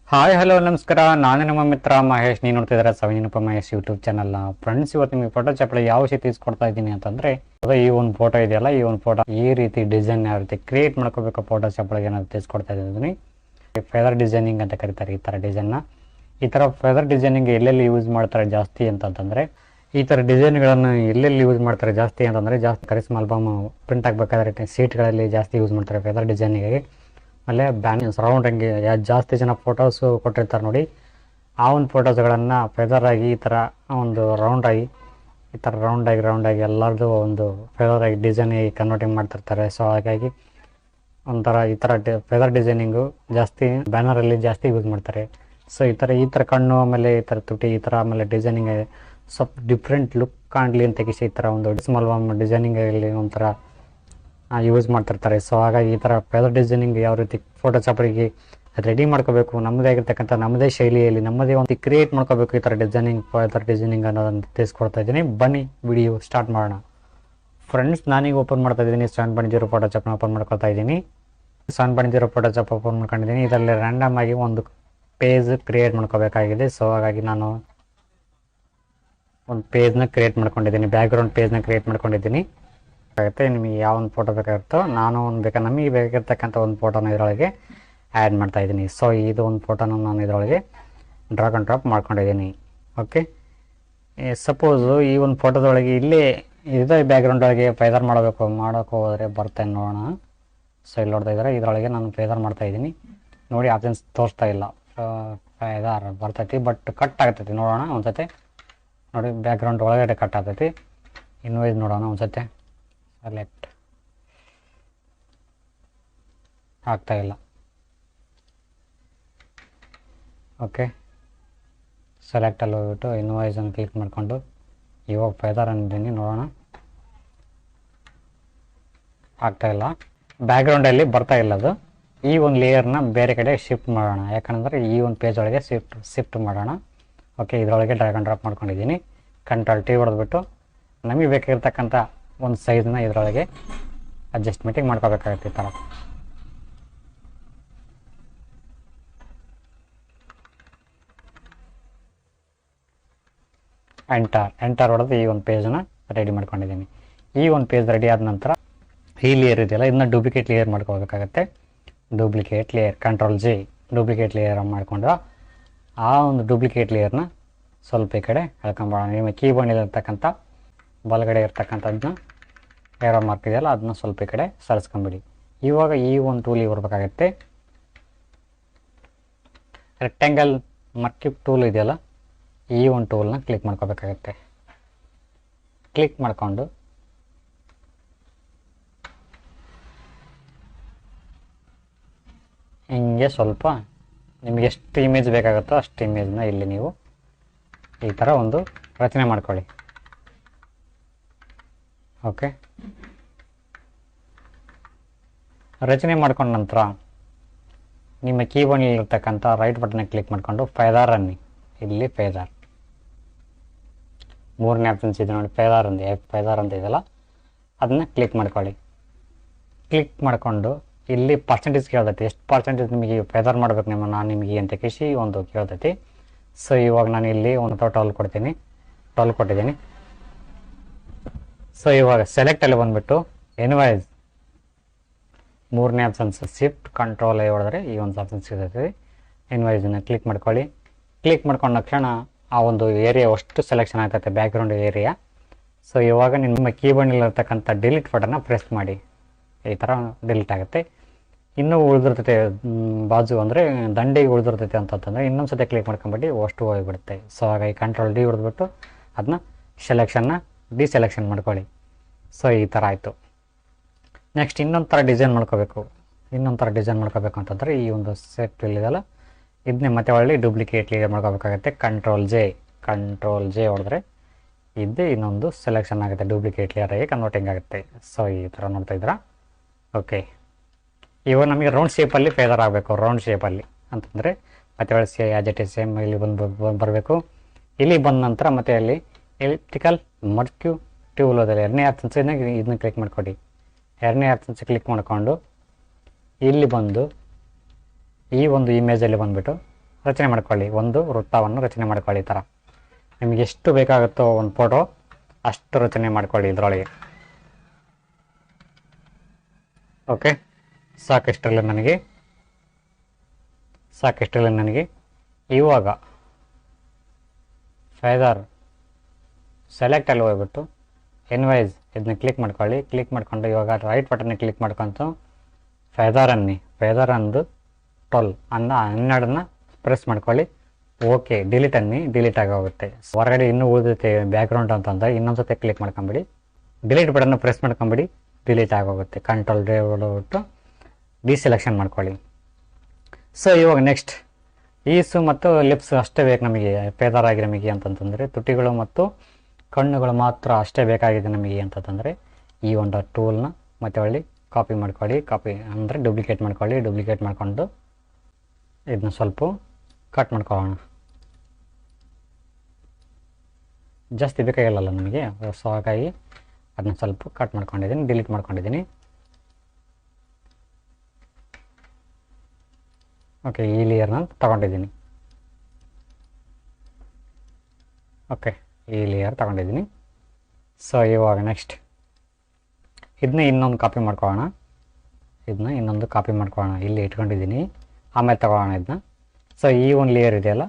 Hi hello ನಮಸ್ಕಾರ. ನಾನು ನಿಮ್ಮ ಮಿತ್ರ ಮಹೇಶ್. ನೀವು ನೋಡ್ತಿದ್ದಾರೆ SAVI ಮಹೇಶ್ ಯೂಟ್ಯೂಬ್ ಚಾನಲ್ನ. ಫ್ರೆಂಡ್ಸ್, ಇವತ್ತು ನಿಮಗೆ ಫೋಟೋ ಚಪ್ಪಲಿ ಯಾವ ರೀತಿ ಇಸ್ಕೊಡ್ತಾ ಇದ್ದೀನಿ ಅಂತಂದರೆ, ಈ ಒಂದು ಫೋಟೋ ಇದೆಯಲ್ಲ, ಈ ಒಂದು ಫೋಟೋ ಈ ರೀತಿ ಡಿಸೈನ್ ಯಾವ ರೀತಿ ಕ್ರಿಯೇಟ್ ಮಾಡ್ಕೋಬೇಕು ಫೋಟೋ ಚಪ್ಪಲಿಗೆ ಏನಾದ್ರು ತಿಳಿಸ್ಕೊಡ್ತಾ ಇದ್ದೀನಿ. ಫೆದರ್ ಡಿಸೈನಿಂಗ್ ಅಂತ ಕರೀತಾರೆ ಈ ಥರ ಡಿಸೈನ್ನ. ಈ ಥರ ಫೆದರ್ ಡಿಸೈನಿಂಗ್ ಎಲ್ಲೆಲ್ಲಿ ಯೂಸ್ ಮಾಡ್ತಾರೆ ಜಾಸ್ತಿ ಅಂತಂದರೆ, ಈ ಥರ ಡಿಸೈನ್ಗಳನ್ನು ಎಲ್ಲೆಲ್ಲಿ ಯೂಸ್ ಮಾಡ್ತಾರೆ ಜಾಸ್ತಿ ಅಂತಂದರೆ, ಜಾಸ್ತಿ ಕರಿಸ್ಮಾ ಆಲ್ಬಮ್ ಪ್ರಿಂಟ್ ಆಗಬೇಕಾದ್ರೆ ಸೀಟ್ಗಳಲ್ಲಿ ಜಾಸ್ತಿ ಯೂಸ್ ಮಾಡ್ತಾರೆ ಫೆದರ್ ಡಿಸೈನಿಗೆ. ಆಮೇಲೆ ಸರೌಂಡಿಂಗ್ ಜಾಸ್ತಿ ಜನ ಫೋಟೋಸು ಕೊಟ್ಟಿರ್ತಾರೆ ನೋಡಿ, ಆ ಒಂದು ಫೋಟೋಸ್ಗಳನ್ನು ಫೆದರಾಗಿ ಈ ಥರ ಒಂದು ರೌಂಡಾಗಿ ಈ ಥರ ರೌಂಡಾಗಿ ಎಲ್ಲರದು ಒಂದು ಫೆದರಾಗಿ ಡಿಸೈನಿಗೆ ಕನ್ವರ್ಟಿಂಗ್ ಮಾಡ್ತಿರ್ತಾರೆ. ಸೊ ಹಾಗಾಗಿ ಒಂಥರ ಈ ಥರ ಫೆದರ್ ಡಿಸೈನಿಂಗು ಜಾಸ್ತಿ ಬ್ಯಾನರಲ್ಲಿ ಜಾಸ್ತಿ ಯೂಸ್ ಮಾಡ್ತಾರೆ. ಸೊ ಈ ಥರ ಕಣ್ಣು, ಆಮೇಲೆ ಈ ಥರ ತುಟಿ, ಈ ಥರ ಆಮೇಲೆ ಡಿಸೈನಿಂಗ್ ಸ್ವಲ್ಪ ಡಿಫ್ರೆಂಟ್ ಲುಕ್ ಕಾಣಲಿ ಅಂತ ಈ ಥರ ಒಂದು ಸ್ಮಾಲ್ ಡಿಸೈನಿಂಗಲ್ಲಿ ಒಂಥರ ಯೂಸ್ ಮಾಡ್ತಿರ್ತಾರೆ. ಸೊ ಹಾಗಾಗಿ ಈ ಥರ ಫೆದರ್ ಡಿಸೈನಿಂಗ್ ಯಾವ ರೀತಿ ಫೋಟೋ ಚಾಪಡಿಗೆ ರೆಡಿ ಮಾಡ್ಕೋಬೇಕು, ನಮ್ಮದೇ ಆಗಿರ್ತಕ್ಕಂಥ ನಮ್ಮದೇ ಶೈಲಿಯಲ್ಲಿ ನಮ್ಮದೇ ಒಂದು ಕ್ರಿಯೇಟ್ ಮಾಡ್ಕೋಬೇಕು ಈ ಥರ ಫೆದರ್ ಡಿಸೈನಿಂಗ್ ಅನ್ನೋದನ್ನು ತಿಳಿಸ್ಕೊಡ್ತಾ ಇದ್ದೀನಿ. ಬನ್ನಿ ವಿಡಿಯೋ ಸ್ಟಾರ್ಟ್ ಮಾಡೋಣ. ಫ್ರೆಂಡ್ಸ್, ನಾನೀಗ ಓಪನ್ ಮಾಡ್ತಾ ಇದ್ದೀನಿ ಸೆವೆನ್ ಬಣ್ಣಿದಿರೋ ಫೋಟೋ ಚಾಪ್ನ ಓಪನ್ ಮಾಡ್ಕೊತಾ ಇದ್ದೀನಿ. ಸೆವೆನ್ ಬಣ್ಣಿದಿರೋ ಫೋಟೋ ಚಾಪ್ ಓಪನ್ ಮಾಡ್ಕೊಂಡಿದ್ದೀನಿ. ಇದರಲ್ಲಿ ರ್ಯಾಂಡಮ್ ಆಗಿ ಒಂದು ಪೇಜ್ ಕ್ರಿಯೇಟ್ ಮಾಡ್ಕೋಬೇಕಾಗಿದೆ. ಸೊ ಹಾಗಾಗಿ ನಾನು ಒಂದು ಪೇಜ್ನ ಕ್ರಿಯೇಟ್ ಮಾಡ್ಕೊಂಡಿದ್ದೀನಿ, ಬ್ಯಾಕ್ಗ್ರೌಂಡ್ ಪೇಜ್ನ ಕ್ರಿಯೇಟ್ ಮಾಡ್ಕೊಂಡಿದ್ದೀನಿ. ಆಗುತ್ತೆ ನಿಮಗೆ ಯಾವ ಒಂದು ಫೋಟೋ ಬೇಕಾಗಿರುತ್ತೋ, ನಾನು ನಮಗೆ ಬೇಕಾಗಿರ್ತಕ್ಕಂಥ ಒಂದು ಫೋಟೋನ ಇದರೊಳಗೆ ಆ್ಯಡ್ ಮಾಡ್ತಾ ಇದ್ದೀನಿ. ಸೊ ಇದು ಒಂದು ಫೋಟೋನ ನಾನು ಇದರೊಳಗೆ ಡ್ರಾಗ್ ಆ್ಯಂಡ್ ಡ್ರಾಪ್ ಮಾಡ್ಕೊಂಡಿದ್ದೀನಿ. ಓಕೆ, ಸಪೋಸು ಈ ಒಂದು ಫೋಟೋದೊಳಗೆ ಇಲ್ಲೇ ಇದೇ ಬ್ಯಾಕ್ಗ್ರೌಂಡ್ ಒಳಗೆ ಫೆದರ್ ಮಾಡೋಕ್ಕೆ ಹೋದರೆ ಬರ್ತಾನೆ ನೋಡೋಣ. ಸೊ ಇಲ್ಲಿ ನೋಡ್ತಾ ಇದ್ದಾರೆ, ಇದರೊಳಗೆ ನಾನು ಫೆದರ್ ಮಾಡ್ತಾಯಿದ್ದೀನಿ ನೋಡಿ. ಆಪ್ಷನ್ಸ್ ತೋರಿಸ್ತಾ ಇಲ್ಲ, ಫೆದರ್ ಬರ್ತೈತಿ ಬಟ್ ಕಟ್ ಆಗ್ತೈತಿ. ನೋಡೋಣ ಒಂದ್ಸತಿ ನೋಡಿ, ಬ್ಯಾಕ್ಗ್ರೌಂಡ್ ಒಳಗಡೆ ಕಟ್ ಆಗ್ತೈತಿ. ಇನ್ವೈಸ್ ನೋಡೋಣ ಒಂದ್ಸತಿ. ಸೆಲೆಕ್ಟ್ ಆಗ್ತಾಯಿಲ್ಲ. ಓಕೆ, ಸೆಲೆಕ್ಟಲ್ಲಿ ಹೋಗ್ಬಿಟ್ಟು ಇನ್ವಾಯ್ಸನ್ನು ಕ್ಲಿಕ್ ಮಾಡಿಕೊಂಡು ಇವಾಗ ಫೆದರ್ ಅಂದಿದ್ದೀನಿ. ನೋಡೋಣ, ಆಗ್ತಾಯಿಲ್ಲ, ಬ್ಯಾಕ್ಗ್ರೌಂಡಲ್ಲಿ ಬರ್ತಾ ಇಲ್ಲ ಅದು. ಈ ಒಂದು ಲೇಯರ್ನ ಬೇರೆ ಕಡೆ ಶಿಫ್ಟ್ ಮಾಡೋಣ, ಯಾಕಂದರೆ ಈ ಒಂದು ಪೇಜ್ ಒಳಗೆ ಶಿಫ್ಟ್ ಮಾಡೋಣ. ಓಕೆ, ಇದರೊಳಗೆ ಡ್ರ್ಯಾಗ್ ಆ್ಯಂಡ್ ಡ್ರಾಪ್ ಮಾಡ್ಕೊಂಡಿದ್ದೀನಿ. ಕಂಟ್ರೋಲ್ T ಹೊಡೆದ್ಬಿಟ್ಟು ನಮಗೆ ಬೇಕಾಗಿರ್ತಕ್ಕಂಥ ಒಂದು ಸೈಜ್ನ ಇದರೊಳಗೆ ಅಡ್ಜಸ್ಟ್ಮೆಂಟಿಗೆ ಮಾಡ್ಕೋಬೇಕಾಗುತ್ತೆ. ಈ ಥರ ಎಂಟರ್ ಹೊಡೆದು ಈ ಒಂದು ಪೇಜನ್ನ ರೆಡಿ ಮಾಡ್ಕೊಂಡಿದ್ದೀನಿ. ಈ ಒಂದು ಪೇಜ್ ರೆಡಿ ಆದ ನಂತರ ಈ ಲೇಯರ್ ಇದೆಯಲ್ಲ, ಇದನ್ನ ಡೂಪ್ಲಿಕೇಟ್ ಲೇಯರ್ ಮಾಡ್ಕೋಬೇಕಾಗತ್ತೆ. Duplicate layer, control J duplicate layer ಮಾಡಿಕೊಂಡು ಆ ಒಂದು ಡೂಪ್ಲಿಕೇಟ್ ಲೇಯರ್ನ ಸ್ವಲ್ಪ ಈ ಕಡೆ ಎಳ್ಕೊಂಬೋಣ. ನಿಮ್ಮ ಕೀಬೋರ್ಡಲ್ಲಿರ್ತಕ್ಕಂಥ ಬಲಗಡೆ ಇರ್ತಕ್ಕಂಥದ್ದನ್ನ ಏರೋ ಮಾರ್ಕ್ ಇದೆಯಲ್ಲ, ಅದನ್ನ ಸ್ವಲ್ಪ ಈ ಕಡೆ ಸರಿಸ್ಕೊಂಬಿಡಿ. ಇವಾಗ ಈ ಒಂದು ಟೂಲಿಗೆ ಬರಬೇಕಾಗತ್ತೆ. ರೆಕ್ಟ್ಯಾಂಗಲ್ ಮರ್ಕ್ಯೂಬ್ ಟೂಲ್ ಇದೆಯಲ್ಲ, ಈ ಒಂದು ಟೂಲ್ನ ಕ್ಲಿಕ್ ಮಾಡ್ಕೋಬೇಕಾಗತ್ತೆ. ಕ್ಲಿಕ್ ಮಾಡಿಕೊಂಡು ಹಿಂಗೆ ಸ್ವಲ್ಪ ನಿಮಗೆ ಎಷ್ಟು ಇಮೇಜ್ ಬೇಕಾಗುತ್ತೋ ಅಷ್ಟು ಇಮೇಜ್ನ ಇಲ್ಲಿ ನೀವು ಈ ಥರ ಒಂದು ರಚನೆ ಮಾಡ್ಕೊಳ್ಳಿ. ಓಕೆ, ರಚನೆ ಮಾಡ್ಕೊಂಡ ನಂತರ ನಿಮ್ಮ ಕೀಬೋರ್ಡ್ನಲ್ಲಿರ್ತಕ್ಕಂಥ ರೈಟ್ ಬಟನ್ನ ಕ್ಲಿಕ್ ಮಾಡಿಕೊಂಡು ಫೆದರ್ ಅನ್ನಿ. ಇಲ್ಲಿ ಫೆದರ್ ಮೂರನೇ ಆಪ್ಷನ್ಸ್ ಇದೆ ನೋಡಿ, ಫೆದರ್ ಅಂತ ಇದೆಯಲ್ಲ, ಅದನ್ನ ಕ್ಲಿಕ್ ಮಾಡ್ಕೊಳ್ಳಿ. ಕ್ಲಿಕ್ ಮಾಡಿಕೊಂಡು ಇಲ್ಲಿ ಪರ್ಸೆಂಟೇಜ್ ಕೇಳ್ತೈತಿ, ಎಷ್ಟು ಪರ್ಸೆಂಟೇಜ್ ನಿಮಗೆ ಫೆದರ್ ಮಾಡ್ಬೇಕು ನಾನು ನಿಮಗೆ ಅಂತ ಕೇಳಿ ಒಂದು ಕೇಳ್ತೈತಿ. ಸೊ ಇವಾಗ ನಾನು ಇಲ್ಲಿ ಒಂದು 12 ಕೊಡ್ತೀನಿ, 12 ಕೊಟ್ಟಿದ್ದೀನಿ. ಸೊ ಇವಾಗ ಸೆಲೆಕ್ಟಲ್ಲಿ ಬಂದುಬಿಟ್ಟು ಇನ್ವಾಯ್ಸ್ ಮೂರನೇ ಆಪ್ಷನ್ಸ್ ಶಿಫ್ಟ್ ಕಂಟ್ರೋಲ್ ಹೊಡೆದ್ರೆ ಈ ಒಂದು ಆಪ್ಷನ್ ಸಿಗ್ತೈತಿ. ಇನ್ವಾಯ್ಸನ್ನು ಕ್ಲಿಕ್ ಮಾಡ್ಕೊಳ್ಳಿ. ಕ್ಲಿಕ್ ಮಾಡ್ಕೊಂಡ ತಕ್ಷಣ ಆ ಒಂದು ಏರಿಯಾ ಅಷ್ಟು ಸೆಲೆಕ್ಷನ್ ಆಗ್ತೈತೆ, ಬ್ಯಾಕ್ಗ್ರೌಂಡ್ ಏರಿಯಾ. ಸೊ ಇವಾಗ ನಿಮ್ಮ ಕೀಬೋರ್ಡ್ನಲ್ಲಿರ್ತಕ್ಕಂಥ ಡಿಲೀಟ್ ಬಟನ್ನ ಪ್ರೆಸ್ ಮಾಡಿ, ಈ ಥರ ಡಿಲೀಟ್ ಆಗುತ್ತೆ. ಇನ್ನೂ ಉಳಿದಿರ್ತೈತೆ ಬಾಜು ಅಂದರೆ ದಂಡಿಗೆ ಉಳಿದಿರ್ತೈತೆ ಅಂತಂದರೆ ಇನ್ನೊಂದು ಸತಿ ಕ್ಲಿಕ್ ಮಾಡ್ಕೊಂಬಿಟ್ಟು ಅಷ್ಟು ಹೋಗಿಬಿಡುತ್ತೆ. ಸೊ ಹಾಗಾಗಿ ಕಂಟ್ರೋಲ್ D ಹೊಡೆದ್ಬಿಟ್ಟು ಅದನ್ನ ಡಿಸೆಲೆಕ್ಷನ್ ಮಾಡ್ಕೊಳ್ಳಿ. ಸೊ ಈ ಥರ ಆಯಿತು. ನೆಕ್ಸ್ಟ್ ಇನ್ನೊಂದು ಥರ ಡಿಸೈನ್ ಮಾಡ್ಕೋಬೇಕು. ಅಂತಂದರೆ ಈ ಒಂದು ಸೆಟ್ ಇಲ್ಲಿದೆಲ್ಲ, ಇದನ್ನೇ ಮತ್ತೆ ಒಳ್ಳೆ ಡೂಪ್ಲಿಕೇಟ್ ಲೇಯರ್ ಮಾಡ್ಕೋಬೇಕಾಗತ್ತೆ. ಕಂಟ್ರೋಲ್ J ಹೊಡೆದ್ರೆ ಇದ್ದೇ ಇನ್ನೊಂದು ಸೆಲೆಕ್ಷನ್ ಆಗುತ್ತೆ, ಡೂಪ್ಲಿಕೇಟ್ ಲೇಯರಾಗಿ ಕನ್ವರ್ಟಿಂಗ್ ಆಗುತ್ತೆ. ಸೊ ಈ ಥರ ನೋಡ್ತಾ ಇದ್ದೀರಾ. ಓಕೆ, ಇವಾಗ ನಮಗೆ ರೌಂಡ್ ಶೇಪಲ್ಲಿ ಫೆದರ್ ಆಗಬೇಕು. ರೌಂಡ್ ಶೇಪಲ್ಲಿ ಅಂತಂದರೆ ಮತ್ತೆ ಒಳ್ಳೆ ಸೇಮ್ ಇಲ್ಲಿ ಬರಬೇಕು. ಇಲ್ಲಿ ಬಂದ ನಂತರ ಮತ್ತೆ ಅಲ್ಲಿ ಎಲಿಪ್ಟಿಕಲ್ ಮರ್ಕ್ಯೂಬ್ ಟೂಲ್ ಹೋದಲ್ಲಿ ಎರಡನೇ ಆಪ್ಷನ್ಸ್ ಇದನ್ನ ಕ್ಲಿಕ್ ಮಾಡ್ಕೊಡಿ. ಎರಡನೇ ಆಪ್ಷನ್ಸ್ ಕ್ಲಿಕ್ ಮಾಡಿಕೊಂಡು ಇಲ್ಲಿ ಬಂದು ಈ ಒಂದು ಇಮೇಜಲ್ಲಿ ಬಂದುಬಿಟ್ಟು ರಚನೆ ಮಾಡ್ಕೊಳ್ಳಿ, ಒಂದು ವೃತ್ತವನ್ನು ರಚನೆ ಮಾಡ್ಕೊಳ್ಳಿ. ಈ ಥರ ನಿಮಗೆ ಎಷ್ಟು ಬೇಕಾಗುತ್ತೋ ಒಂದು ಫೋಟೋ ಅಷ್ಟು ರಚನೆ ಮಾಡ್ಕೊಳ್ಳಿ ಇದರೊಳಗೆ. ಓಕೆ, ಸಾಕಷ್ಟಿರಲಿ ನನಗೆ. ಇವಾಗ ಫೆದರ್ ಸೆಲೆಕ್ಟಲ್ಲಿ ಹೋಗ್ಬಿಟ್ಟು ಎನ್ವೈಸ್ ಇದನ್ನ ಕ್ಲಿಕ್ ಮಾಡ್ಕೊಳ್ಳಿ. ಕ್ಲಿಕ್ ಮಾಡ್ಕೊಂಡು ಇವಾಗ ರೈಟ್ ಬಟನ್ನ ಕ್ಲಿಕ್ ಮಾಡ್ಕೊಂತು ಫೆದರ್ ಅಂದು 12 ಪ್ರೆಸ್ ಮಾಡ್ಕೊಳ್ಳಿ. ಓಕೆ, ಡಿಲೀಟ್ ಆಗೋಗುತ್ತೆ. ಹೊರಗಡೆ ಇನ್ನೂ ಉಳಿದೈತೆ ಬ್ಯಾಕ್ಗ್ರೌಂಡ್ ಅಂತಂದರೆ ಇನ್ನೊಂದ್ಸತಿ ಕ್ಲಿಕ್ ಮಾಡ್ಕೊಂಬಿಡಿ. ಡಿಲೀಟ್ ಬಟನ್ನ ಪ್ರೆಸ್ ಮಾಡ್ಕೊಂಬಿಡಿ, ಡಿಲೀಟ್ ಆಗೋಗುತ್ತೆ. ಕಂಟ್ರೋಲ್ ಡಿ ಹೊಡ್ಬಿಟ್ಟು ಡಿಸೆಲೆಕ್ಷನ್ ಮಾಡ್ಕೊಳ್ಳಿ. ಸೊ ಇವಾಗ ನೆಕ್ಸ್ಟ್ ಈಸು ಮತ್ತು ಲಿಪ್ಸ್ ಅಷ್ಟೇ ಬೇಕು ನಮಗೆ ಫೆದರ್ ಆಗಿ ನಮಗೆ ಅಂತಂತಂದರೆ, ತುಟಿಗಳು ಮತ್ತು ಕಣ್ಣುಗಳು ಮಾತ್ರ ಅಷ್ಟೇ ಬೇಕಾಗಿದೆ ನಮಗೆ ಅಂತಂದರೆ ಈ ಒಂದು ಟೂಲ್ನ ಮತ್ತೆ ಒಳ್ಳೆ ಕಾಪಿ ಮಾಡ್ಕೊಳ್ಳಿ. ಕಾಪಿ ಅಂದರೆ ಡೂಪ್ಲಿಕೇಟ್ ಮಾಡ್ಕೊಂಡು ಇದನ್ನ ಸ್ವಲ್ಪ ಕಟ್ ಮಾಡ್ಕೊಳ್ಳೋಣ. ಜಾಸ್ತಿ ಬೇಕಾಗಿಲ್ಲಲ್ಲ ನಮಗೆ, ಸೊ ಹಾಗಾಗಿ ಅದನ್ನ ಸ್ವಲ್ಪ ಕಟ್ ಮಾಡ್ಕೊಂಡಿದ್ದೀನಿ, ಡಿಲೀಟ್ ಮಾಡ್ಕೊಂಡಿದ್ದೀನಿ. ಓಕೆ, ಈ ಲೇಯರ್ನ ತಗೊಂಡಿದ್ದೀನಿ. ಓಕೆ, ಈ ಲೇಯರ್ ತಗೊಂಡಿದ್ದೀನಿ. ಸೊ ಇವಾಗ ನೆಕ್ಸ್ಟ್ ಇದನ್ನ ಇನ್ನೊಂದು ಕಾಪಿ ಮಾಡ್ಕೊಳ್ಳೋಣ. ಇಲ್ಲಿ ಇಟ್ಕೊಂಡಿದ್ದೀನಿ, ಆಮೇಲೆ ತಗೊಳ್ಳೋಣ ಇದನ್ನ. ಸೊ ಈ ಒಂದು ಲೇಯರ್ ಇದೆಯಲ್ಲ,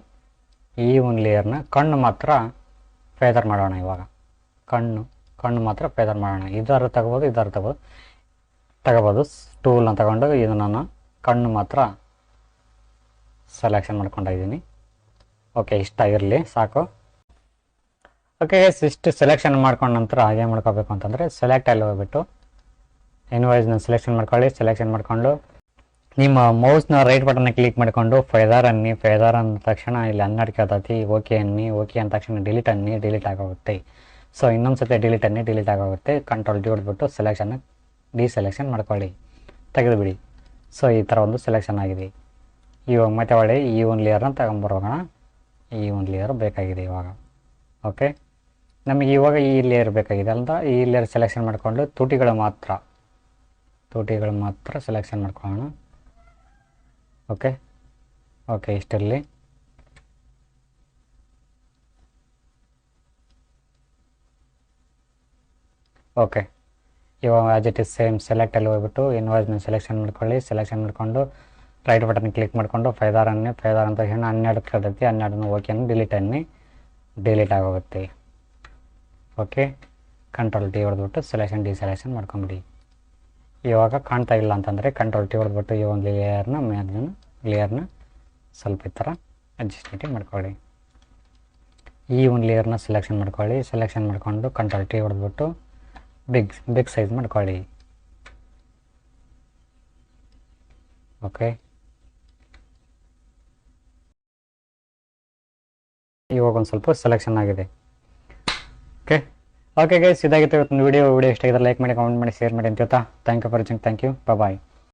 ಈ ಒಂದು ಲೇಯರ್ನ ಕಣ್ಣು ಮಾತ್ರ ಫೆದರ್ ಮಾಡೋಣ. ಇವಾಗ ಕಣ್ಣು ಮಾತ್ರ ಫೆದರ್ ಮಾಡೋಣ. ಇದಾರು ತಗೋಬೋದು. ಟೂಲ್ನ ತಗೊಂಡು ಇದನ್ನು ಕಣ್ಣು ಮಾತ್ರ ಸೆಲೆಕ್ಷನ್ ಮಾಡ್ಕೊಂಡಿದ್ದೀನಿ. ಓಕೆ, ಇಷ್ಟ ಇರಲಿ ಸಾಕು. ಓಕೆ, ಇಷ್ಟು ಸೆಲೆಕ್ಷನ್ ಮಾಡ್ಕೊಂಡ ನಂತರ ಏನು ಮಾಡ್ಕೋಬೇಕು ಅಂತಂದರೆ ಸೆಲೆಕ್ಟಲ್ಲಿ ಹೋಗ್ಬಿಟ್ಟು ಇನ್ವಾಯ್ಸ್ನ ಸೆಲೆಕ್ಷನ್ ಮಾಡ್ಕೊಂಡು ನಿಮ್ಮ ಮೌಸ್ನ ರೈಟ್ ಬಟನ್ನ ಕ್ಲಿಕ್ ಮಾಡಿಕೊಂಡು ಫೆದರ್ ಅಂದ ತಕ್ಷಣ ಇಲ್ಲಿ 12 ಕೇಳ್ತೈತಿ. ಓಕೆ ಅಂದ ತಕ್ಷಣ ಡಿಲೀಟ್ ಆಗೋಗುತ್ತೆ. ಸೊ ಇನ್ನೊಂದು ಸತಿ ಡಿಲೀಟ್ ಆಗೋಗುತ್ತೆ. ಕಂಟ್ರೋಲ್ ಡಿ ಹೊಡ್ಬಿಟ್ಟು ಡಿಸೆಲೆಕ್ಷನ್ ಮಾಡ್ಕೊಳ್ಳಿ, ತೆಗೆದುಬಿಡಿ. ಸೊ ಈ ಥರ ಒಂದು ಸೆಲೆಕ್ಷನ್ ಆಗಿದೆ. ಇವಾಗ ಮತ್ತೆ ಒಳ್ಳೆ ಈ ಒಂದು ಲೇಯರ್ನ ತಗೊಂಬರೋಣ. ಈ ಒಂದು ಲೇಯರ್ ಬೇಕಾಗಿದೆ ಇವಾಗ. ಓಕೆ, ನಮಗೆ ಇವಾಗ ಈ ಲೇಯರ್ ಬೇಕಾಗಿದೆ ಅಂತ ಈ ಲೇಯರ್ ಸೆಲೆಕ್ಷನ್ ಮಾಡಿಕೊಂಡು ತುಟಿಗಳು ಮಾತ್ರ ಸೆಲೆಕ್ಷನ್ ಮಾಡ್ಕೊಳ್ಳೋಣ. ಓಕೆ, ಇಷ್ಟರಲ್ಲಿ. ಓಕೆ, ಇವಾಗ ಆಸ್ ಇಟ್ ಇಸ್ ಸೇಮ್ ಸೆಲೆಕ್ಟಲ್ಲಿ ಹೋಗ್ಬಿಟ್ಟು ಇನ್ವಾಯ್ಸ್ನ ಸೆಲೆಕ್ಷನ್ ಮಾಡ್ಕೊಂಡು ರೈಟ್ ಬಟನ್ ಕ್ಲಿಕ್ ಮಾಡಿಕೊಂಡು ಫೆದರ್ ಅಂತ ತಕ್ಷಣ 12 ಕೇಳ್ತೈತಿ. 12 ಓಕೆ ಡಿಲೀಟ್ ಆಗೋಗುತ್ತೆ. ಓಕೆ, ಕಂಟ್ರೋಲ್ ಟಿ ಹೊಡೆದ್ಬಿಟ್ಟು ಡಿಸೆಲೆಕ್ಷನ್ ಮಾಡ್ಕೊಂಬಿಡಿ. ಇವಾಗ ಕಾಣ್ತಾ ಇಲ್ಲ ಅಂತಂದರೆ ಕಂಟ್ರೋಲ್ ಟಿ ಹೊಡೆದ್ಬಿಟ್ಟು ಈ ಒಂದು ಲೇಯರ್ನ ಸ್ವಲ್ಪ ಈ ಥರ ಅಡ್ಜಸ್ಟ್ಮೆಂಟಿಂಗ್ ಮಾಡ್ಕೊಳ್ಳಿ. ಈ ಒಂದು ಲೇಯರ್ನ ಸೆಲೆಕ್ಷನ್ ಮಾಡಿಕೊಂಡು ಕಂಟ್ರೋಲ್ ಟಿ ಹೊಡೆದ್ಬಿಟ್ಟು ಬಿಗ್ ಸೈಜ್ ಮಾಡ್ಕೊಳ್ಳಿ. ಓಕೆ, ಇವಾಗ ಒಂದು ಸ್ವಲ್ಪ ಸೆಲೆಕ್ಷನ್ ಆಗಿದೆ. ಓಕೆ ಗೈಸ್, ಇದಾಗಿತ್ತು ಇವತ್ತು ವಿಡಿಯೋ ಇಷ್ಟ ಆಗಿದ್ರೆ ಲೈಕ್ ಮಾಡಿ, ಕಾಮೆಂಟ್ ಮಾಡಿ, ಶೇರ್ ಮಾಡಿ ಅಂತ ಹೇಳ್ತಾ thank you for watching. Thank you, bye.